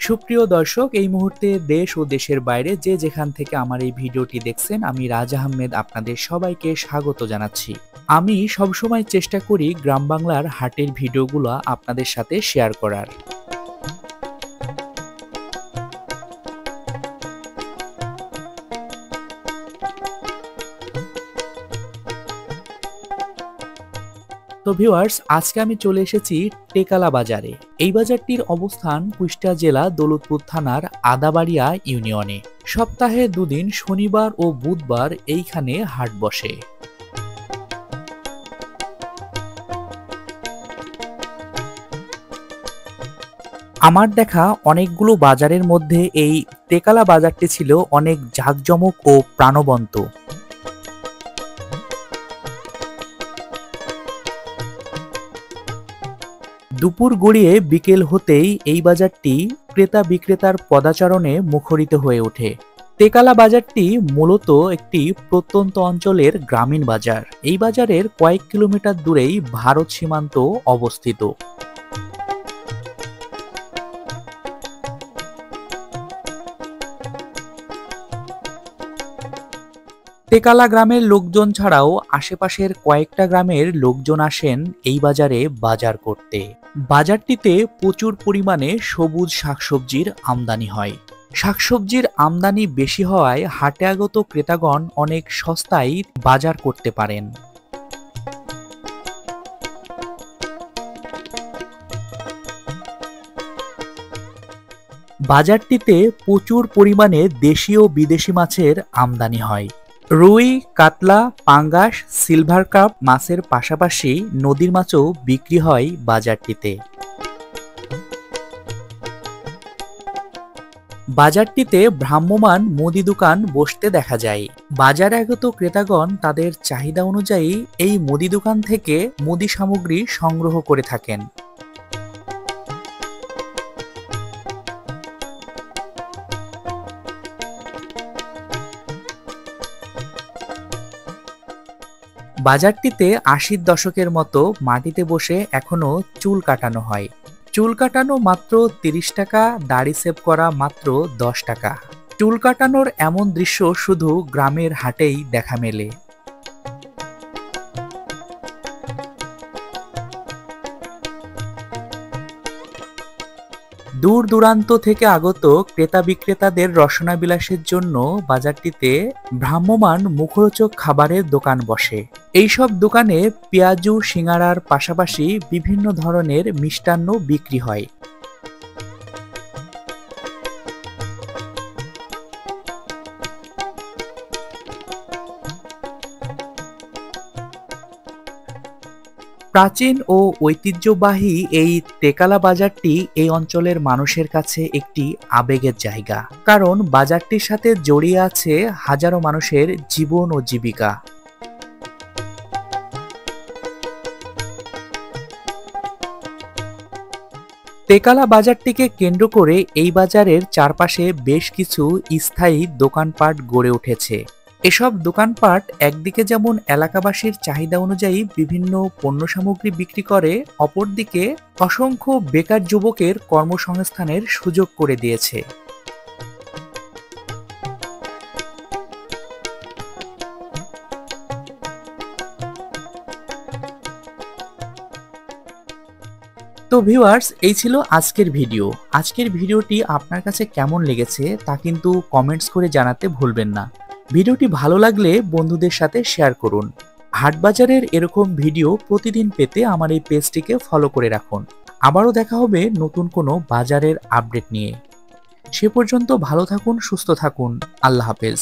সুপ্রিয় দর্শক, এই মুহূর্তে দেশ ও দেশের বাইরে যে যেখান থেকে আমার এই ভিডিওটি দেখছেন, আমি রাজ আহমেদ আপনাদের সবাইকে স্বাগত জানাচ্ছি। আমি সবসময় চেষ্টা করি গ্রাম বাংলার হাটের ভিডিওগুলো আপনাদের সাথে শেয়ার করার। তো ভিউয়ার্স, আজকে আমি চলে এসেছি টেকালা বাজারে। এই বাজারটির অবস্থান কুষ্টিয়া জেলা দৌলতপুর থানার আদাবাড়িয়া ইউনিয়নে। সপ্তাহে দুদিন শনিবার ও বুধবার এইখানে হাট বসে। আমার দেখা অনেকগুলো বাজারের মধ্যে এই টেকালা বাজারটি ছিল অনেক জাঁকজমক ও প্রাণবন্ত। দুপুর গড়িয়ে বিকেল হতেই এই বাজারটি ক্রেতা বিক্রেতার পদাচারণে মুখরিত হয়ে ওঠে। টেকালা বাজারটি মূলত একটি প্রত্যন্ত অঞ্চলের গ্রামীণ বাজার। এই বাজারের কয়েক কিলোমিটার দূরেই ভারত সীমান্ত অবস্থিত। টেকালা গ্রামের লোকজন ছাড়াও আশেপাশের কয়েকটা গ্রামের লোকজন আসেন এই বাজারে বাজার করতে। বাজারটিতে প্রচুর পরিমাণে সবুজ শাকসবজির আমদানি হয়। শাকসবজির আমদানি বেশি হওয়ায় হাটে আগত ক্রেতাগণ অনেক সস্তায় বাজার করতে পারেন। বাজারটিতে প্রচুর পরিমাণে দেশি ও বিদেশি মাছের আমদানি হয়। রুই, কাতলা, পাঙ্গাস, সিলভার কাপ মাছের পাশাপাশি নদীর মাছও বিক্রি হয় বাজারটিতে। বাজারটিতে ভ্রাম্যমাণ মুদি দোকান বসতে দেখা যায়। বাজারে আগত ক্রেতাগণ তাদের চাহিদা অনুযায়ী এই মুদি দোকান থেকে মুদি সামগ্রী সংগ্রহ করে থাকেন। বাজারটিতে ৮০ দশকের মতো মাটিতে বসে এখনো চুল কাটানো হয়। চুল কাটানো মাত্র ৩০ টাকা, দাড়ি সেভ করা মাত্র ১০ টাকা। চুল কাটানোর এমন দৃশ্য শুধু গ্রামের হাটেই দেখা মেলে। দূর দূরান্ত থেকে আগত ক্রেতা বিক্রেতাদের রসনা বিলাসের জন্য বাজারটিতে ভ্রাম্যমাণ মুখরোচক খাবারের দোকান বসে। এইসব দোকানে পেঁয়াজু, সিঙ্গারার পাশাপাশি বিভিন্ন ধরনের মিষ্টান্ন বিক্রি হয়। প্রাচীন ও ঐতিহ্যবাহী এই টেকালা বাজারটি এই অঞ্চলের মানুষের কাছে একটি আবেগের জায়গা, কারণ বাজারটির সাথে জড়িয়ে আছে হাজারো মানুষের জীবন ও জীবিকা। টেকালা বাজারটিকে কেন্দ্র করে এই বাজারের চারপাশে বেশ কিছু স্থায়ী দোকানপাট গড়ে উঠেছে। এসব দোকানপাট একদিকে যেমন এলাকাবাসীর চাহিদা অনুযায়ী বিভিন্ন পণ্য সামগ্রী বিক্রি করে, অপরদিকে অসংখ্য বেকার যুবকের কর্মসংস্থানের সুযোগ করে দিয়েছে। তো ভিউয়ার্স, এই ছিল আজকের ভিডিও। আজকের ভিডিওটি আপনার কাছে কেমন লেগেছে তা কিন্তু কমেন্টস করে জানাতে ভুলবেন না। ভিডিওটি ভালো লাগলে বন্ধুদের সাথে শেয়ার করুন। হাটবাজারের এরকম ভিডিও প্রতিদিন পেতে আমার এই পেজটিকে ফলো করে রাখুন। আবারও দেখা হবে নতুন কোনো বাজারের আপডেট নিয়ে। সে পর্যন্ত ভালো থাকুন, সুস্থ থাকুন। আল্লাহ হাফেজ।